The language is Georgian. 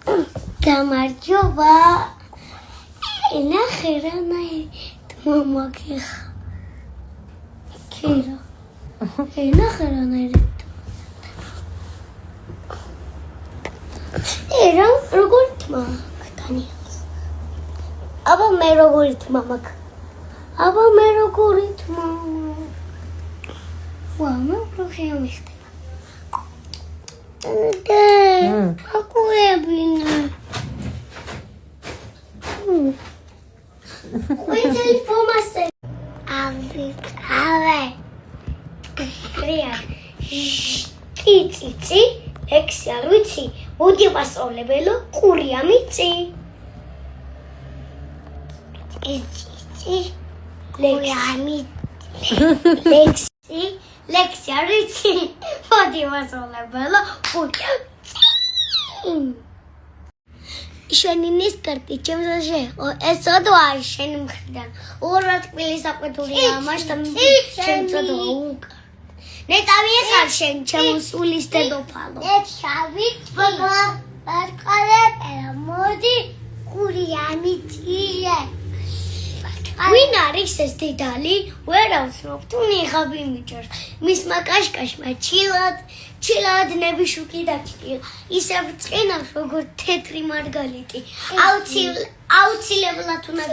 გამარჯობა. ნახე რანაირად მომაგიხ. ქირა. ნახე რანაირად. როგორ თმა დანიელს. აბა მე როგორ თმა მაგ. აბა მე როგორ თმა. ვა, მე უფრო შეამიხდება. Акуебина. Уйди помасе. Аве. Крия. Тици, ексиарвიცი, მოდი მასწავლებელო, ყურია მიწი. Тици. ლექსი მოდი მასწავლებელო, ყურია მიწი. შენი ნისკარტი ჩემზე შეყო, ეს ოდვა შენი მხრიდან. ორად კბილი საყვედურია ამას და შენ წოდვა უკან. ნეტავი ეხარ შენ ჩემოსულის დედოფალო. ნეტავი ბატყალე მოდი ყურია მიწიე. ვინ არის ეს დედალი? ვერაუცნობ თუ ნიღაბი მიჭერს. მისმა კაშკაშმა ჩილად ნებიშუკი დაჭდია. ისევ წინავს როგორ თეთრი მარგალიტი. აუცილებლად უნდა